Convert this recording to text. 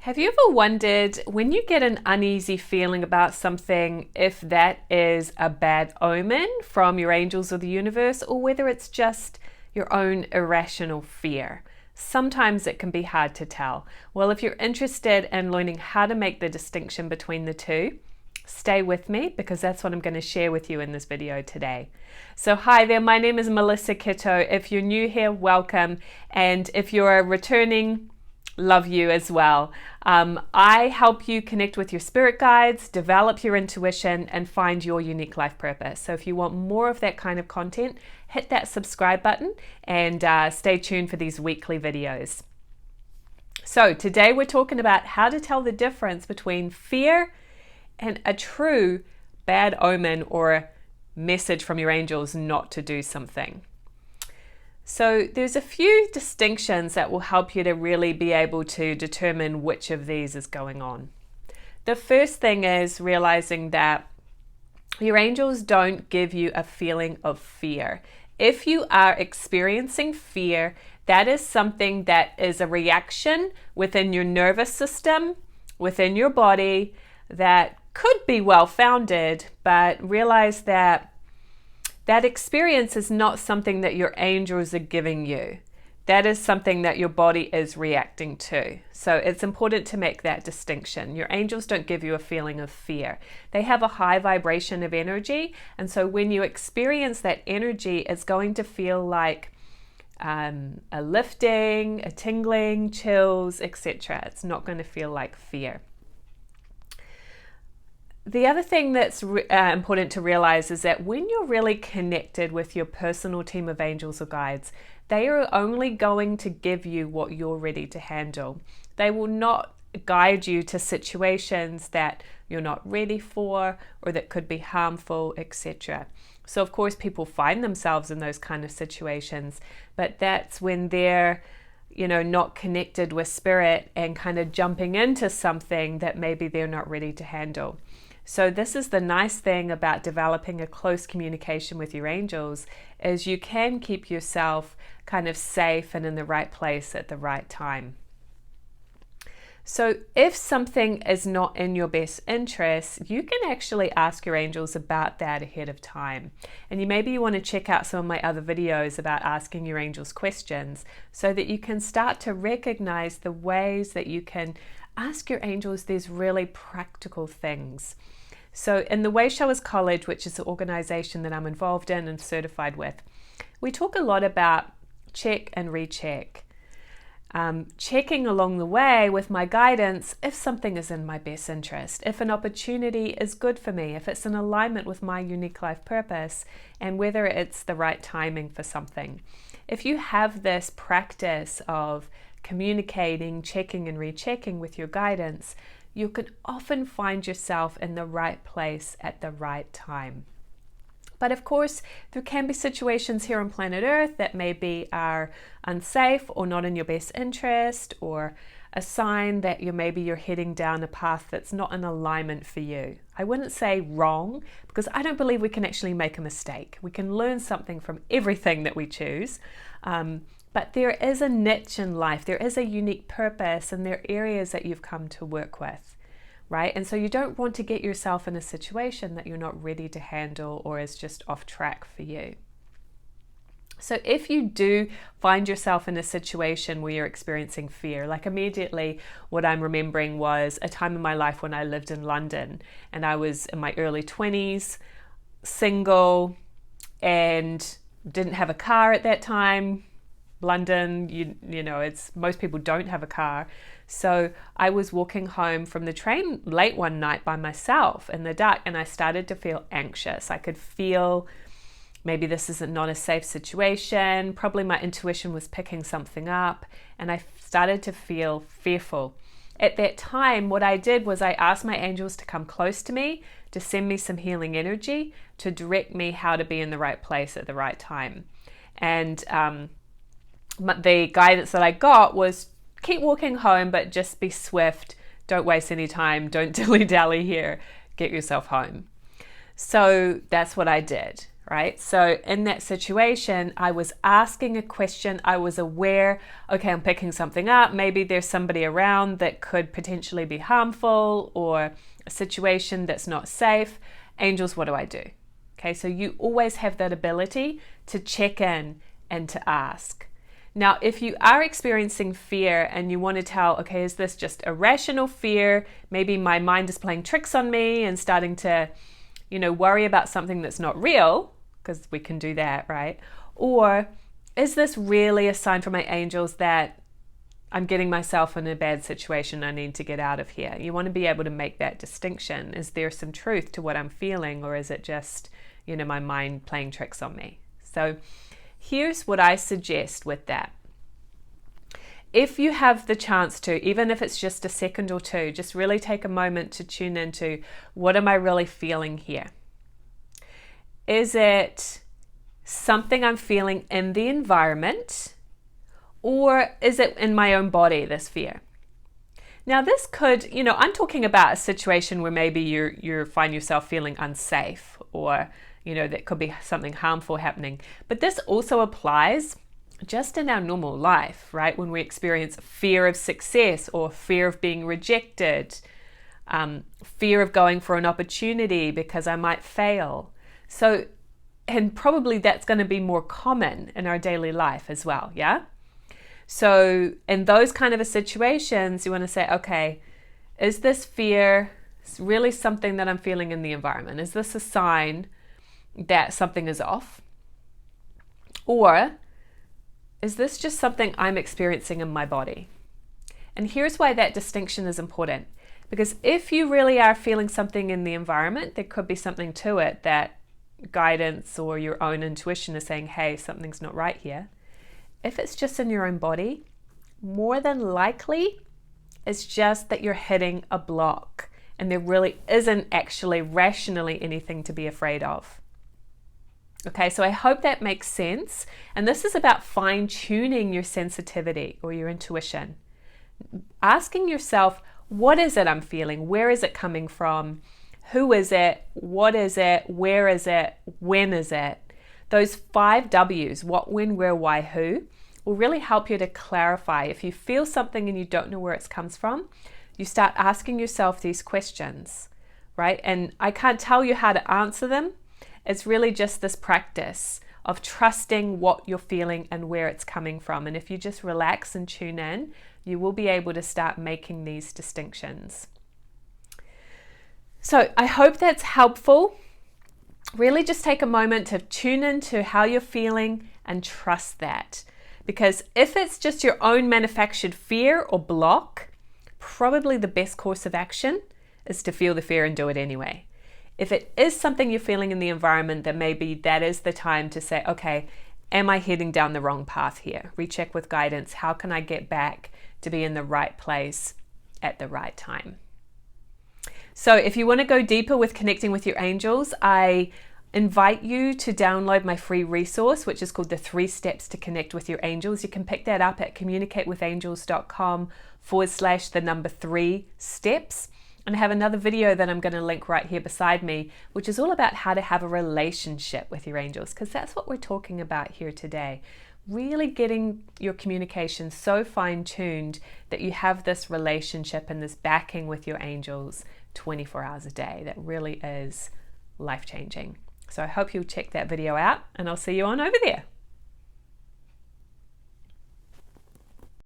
Have you ever wondered when you get an uneasy feeling about something if that is a bad omen from your angels or the universe, or whether it's just your own irrational fear? Sometimes it can be hard to tell. Well, if you're interested in learning how to make the distinction between the two, stay with me because that's what I'm going to share with you in this video today. So hi there, my name is Melissa Kitto. If you're new here, welcome. And if you're returning, love you as well. I help you connect with your spirit guides, develop your intuition, and find your unique life purpose. So if you want more of that kind of content, hit that subscribe button and stay tuned for these weekly videos. So today we're talking about how to tell the difference between fear and a true bad omen or message from your angels not to do something. So there's a few distinctions that will help you to really be able to determine which of these is going on. The first thing is realizing that your angels don't give you a feeling of fear. If you are experiencing fear, that is something that is a reaction within your nervous system, within your body, that could be well-founded, but realize that that experience is not something that your angels are giving you. That is something that your body is reacting to. So it's important to make that distinction. Your angels don't give you a feeling of fear. They have a high vibration of energy. And so when you experience that energy, it's going to feel like a lifting, a tingling, chills, etc. It's not going to feel like fear. The other thing that's important to realize is that when you're really connected with your personal team of angels or guides, they are only going to give you what you're ready to handle. They will not guide you to situations that you're not ready for or that could be harmful, etc. So of course people find themselves in those kind of situations, but that's when they're not connected with spirit and kind of jumping into something that maybe they're not ready to handle. So this is the nice thing about developing a close communication with your angels, is you can keep yourself kind of safe and in the right place at the right time. So if something is not in your best interest, you can actually ask your angels about that ahead of time. And maybe you want to check out some of my other videos about asking your angels questions so that you can start to recognize the ways that you can ask your angels these really practical things. So in the Way Showers College, which is the organization that I'm involved in and certified with, we talk a lot about check and recheck. Checking along the way with my guidance if something is in my best interest, if an opportunity is good for me, if it's in alignment with my unique life purpose, and whether it's the right timing for something. If you have this practice of communicating, checking and rechecking with your guidance, you can often find yourself in the right place at the right time. But of course, there can be situations here on planet Earth that maybe are unsafe or not in your best interest, or a sign that maybe you're heading down a path that's not in alignment for you. I wouldn't say wrong, because I don't believe we can actually make a mistake. We can learn something from everything that we choose. But there is a niche in life, there is a unique purpose, and there are areas that you've come to work with, right? And so you don't want to get yourself in a situation that you're not ready to handle or is just off track for you. So if you do find yourself in a situation where you're experiencing fear, like immediately what I'm remembering was a time in my life when I lived in London and I was in my early 20s, single, and didn't have a car at that time. London, it's most people don't have a car. So I was walking home from the train late one night by myself in the dark, and I started to feel anxious. I could feel maybe this is not a safe situation. Probably my intuition was picking something up, and I started to feel fearful. At that time, what I did was I asked my angels to come close to me, to send me some healing energy, to direct me how to be in the right place at the right time. And the guidance that I got was keep walking home, but just be swift. Don't waste any time. Don't dilly-dally here. Get yourself home. So that's what I did, right? So in that situation, I was asking a question. I was aware, okay, I'm picking something up. Maybe there's somebody around that could potentially be harmful, or a situation that's not safe. Angels, what do I do? Okay, so you always have that ability to check in and to ask. Now, if you are experiencing fear and you want to tell, okay, is this just irrational fear? Maybe my mind is playing tricks on me and starting to, worry about something that's not real, because we can do that, right? Or is this really a sign from my angels that I'm getting myself in a bad situation, I need to get out of here? You want to be able to make that distinction. Is there some truth to what I'm feeling, or is it just, my mind playing tricks on me? So here's what I suggest with that. If you have the chance to, even if it's just a second or two, just really take a moment to tune into, what am I really feeling here? Is it something I'm feeling in the environment, or is it in my own body, this fear? Now this could, I'm talking about a situation where maybe you find yourself feeling unsafe, or that could be something harmful happening. But this also applies just in our normal life, right? When we experience fear of success, or fear of being rejected, fear of going for an opportunity because I might fail. So, and probably that's going to be more common in our daily life as well, yeah? So in those kind of situations, you want to say, okay, is this fear really something that I'm feeling in the environment? Is this a sign that something is off? Or is this just something I'm experiencing in my body? And here's why that distinction is important. Because if you really are feeling something in the environment, there could be something to it that guidance or your own intuition is saying, hey, something's not right here. If it's just in your own body, more than likely it's just that you're hitting a block, and there really isn't actually rationally anything to be afraid of. Okay, so I hope that makes sense. And this is about fine-tuning your sensitivity or your intuition. Asking yourself, what is it I'm feeling? Where is it coming from? Who is it? What is it? Where is it? When is it? Those 5 W's, what, when, where, why, who, will really help you to clarify. If you feel something and you don't know where it comes from, you start asking yourself these questions, right? And I can't tell you how to answer them. It's really just this practice of trusting what you're feeling and where it's coming from. And if you just relax and tune in, you will be able to start making these distinctions. So I hope that's helpful. Really just take a moment to tune into how you're feeling and trust that. Because if it's just your own manufactured fear or block, probably the best course of action is to feel the fear and do it anyway. If it is something you're feeling in the environment, then maybe that is the time to say, okay, am I heading down the wrong path here? Recheck with guidance. How can I get back to be in the right place at the right time? So if you want to go deeper with connecting with your angels, I invite you to download my free resource, which is called the 3 Steps to Connect with Your Angels. You can pick that up at communicatewithangels.com/3 steps. And I have another video that I'm going to link right here beside me, which is all about how to have a relationship with your angels, because that's what we're talking about here today. Really getting your communication so fine-tuned that you have this relationship and this backing with your angels 24 hours a day. That really is life-changing. So I hope you'll check that video out, and I'll see you on over there.